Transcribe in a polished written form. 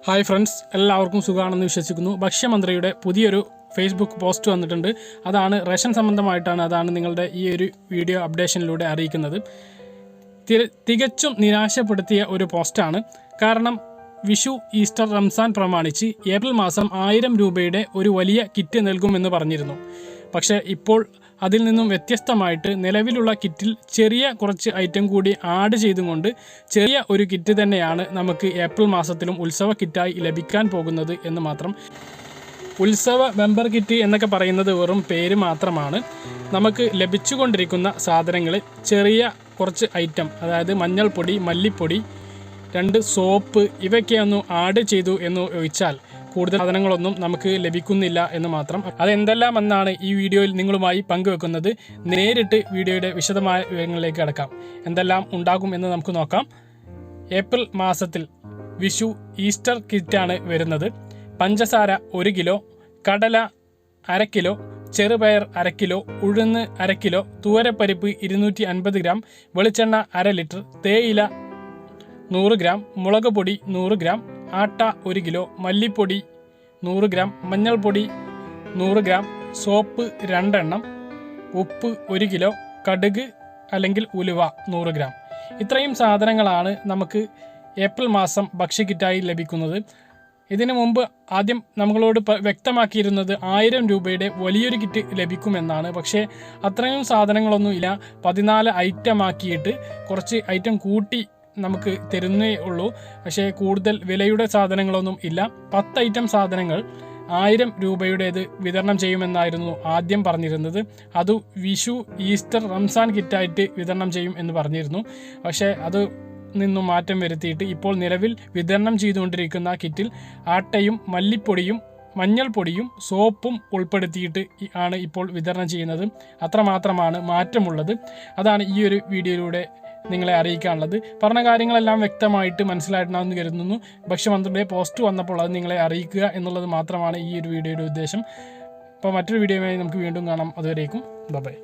Hi friends, എല്ലാവർക്കും സുഖമാണെന്ന് വിശ്വസിക്കുന്നു. ഭക്ഷ്യമന്ത്രിയുടെ പുതിയൊരു ഫേസ്ബുക്ക് പോസ്റ്റ് വന്നിട്ടുണ്ട്. അതാണ് റേഷൻ സംബന്ധമായിട്ടാണ്. അതാണ് നിങ്ങളുടെ ഈ ഒരു വീഡിയോ അപ്ഡേഷനിലൂടെ അറിയിക്കുന്നത്. തികച്ചും നിരാശപ്പെടുത്തിയ ഒരു പോസ്റ്റാണ്. കാരണം വിഷു, ഈസ്റ്റർ, റംസാൻ പ്രമാണിച്ച് ഏപ്രിൽ മാസം 1000 രൂപയുടെ ഒരു വലിയ കിറ്റ് നൽകുമെന്ന് പറഞ്ഞിരുന്നു. പക്ഷേ ഇപ്പോൾ അതിൽ നിന്നും വ്യത്യസ്തമായിട്ട് നിലവിലുള്ള കിറ്റിൽ ചെറിയ കുറച്ച് ഐറ്റം കൂടി ആഡ് ചെയ്തുകൊണ്ട് ചെറിയ ഒരു കിറ്റ് തന്നെയാണ് നമുക്ക് ഏപ്രിൽ മാസത്തിലും ഉത്സവ കിറ്റായി ലഭിക്കാൻ പോകുന്നത് എന്ന് മാത്രം. ഉത്സവ മെമ്പർ കിറ്റ് എന്നൊക്കെ പറയുന്നത് വെറും പേര് മാത്രമാണ്. നമുക്ക് ലഭിച്ചുകൊണ്ടിരിക്കുന്ന സാധനങ്ങൾ ചെറിയ കുറച്ച് ഐറ്റം, അതായത് മഞ്ഞൾപ്പൊടി, മല്ലിപ്പൊടി, 2 സോപ്പ്, ഇവയൊക്കെ ഒന്ന് ആഡ് ചെയ്തു എന്ന് ചോദിച്ചാൽ കൂടുതൽ സാധനങ്ങളൊന്നും നമുക്ക് ലഭിക്കുന്നില്ല എന്ന് മാത്രം. അതെന്തെല്ലാം എന്നാണ് ഈ വീഡിയോയിൽ നിങ്ങളുമായി പങ്കുവെക്കുന്നത്. നേരിട്ട് വീഡിയോയുടെ വിശദമായ വിവരങ്ങളിലേക്ക് കടക്കാം. എന്തെല്ലാം ഉണ്ടാകും എന്ന് നമുക്ക് നോക്കാം. ഏപ്രിൽ മാസത്തിൽ വിഷു, ഈസ്റ്റർ കിറ്റാണ് വരുന്നത്. പഞ്ചസാര 1 കിലോ, കടല 1/2 കിലോ, ചെറുപയർ 1/2 കിലോ, ഉഴുന്ന് 1/2 കിലോ, തൂവരപ്പരിപ്പ് 250 ഗ്രാം, വെളിച്ചെണ്ണ 1/2 ലിറ്റർ, തേയില 100 ഗ്രാം, മുളക് പൊടി 100 ഗ്രാം, ആട്ട 1 കിലോ, മല്ലിപ്പൊടി 100 ഗ്രാം, മഞ്ഞൾപ്പൊടി 100 ഗ്രാം, സോപ്പ് 2 എണ്ണം, ഉപ്പ് 1 കിലോ, കടുക് അല്ലെങ്കിൽ ഉലുവ 100 ഗ്രാം. ഇത്രയും സാധനങ്ങളാണ് നമുക്ക് ഏപ്രിൽ മാസം ഭക്ഷ്യക്കിറ്റായി ലഭിക്കുന്നത്. ഇതിനു മുമ്പ് ആദ്യം നമ്മളോട് വ്യക്തമാക്കിയിരുന്നത് 1000 രൂപയുടെ വലിയൊരു കിറ്റ് ലഭിക്കുമെന്നാണ്. പക്ഷേ അത്രയും സാധനങ്ങളൊന്നും ഇല്ല. 14 ഐറ്റം ആക്കിയിട്ട് കുറച്ച് ഐറ്റം കൂട്ടി നമുക്ക് തരുന്നേ ഉള്ളൂ. പക്ഷേ കൂടുതൽ വിലയുടെ സാധനങ്ങളൊന്നും ഇല്ല. 10 ഐറ്റം സാധനങ്ങൾ 1000 രൂപയുടേത് വിതരണം ചെയ്യുമെന്നായിരുന്നു ആദ്യം പറഞ്ഞിരുന്നത്. അത് വിഷു, ഈസ്റ്റർ, റംസാൻ കിറ്റായിട്ട് വിതരണം ചെയ്യും എന്ന് പറഞ്ഞിരുന്നു. പക്ഷേ അത് നിന്നും മാറ്റം വരുത്തിയിട്ട് ഇപ്പോൾ നിലവിൽ വിതരണം ചെയ്തുകൊണ്ടിരിക്കുന്ന കിറ്റിൽ ആട്ടയും മല്ലിപ്പൊടിയും മഞ്ഞൾപ്പൊടിയും സോപ്പും ഉൾപ്പെടുത്തിയിട്ട് ആണ് ഇപ്പോൾ വിതരണം ചെയ്യുന്നത്. അത്രമാത്രമാണ് മാറ്റമുള്ളത്. അതാണ് ഈ ഒരു വീഡിയോയിലൂടെ നിങ്ങളെ അറിയിക്കാനുള്ളത്. പറഞ്ഞ കാര്യങ്ങളെല്ലാം വ്യക്തമായിട്ട് മനസ്സിലായിട്ടുണ്ടാകുമെന്ന് കരുതുന്നു. ഭക്ഷ്യമന്ത്രിയുടെ പോസ്റ്റ് വന്നപ്പോൾ അത് നിങ്ങളെ അറിയിക്കുക എന്നുള്ളത് മാത്രമാണ് ഈ ഒരു വീഡിയോയുടെ ഉദ്ദേശം. അപ്പോൾ മറ്റൊരു വീഡിയോയുമായി നമുക്ക് വീണ്ടും കാണാം. അതുവരേക്കും ബൈ.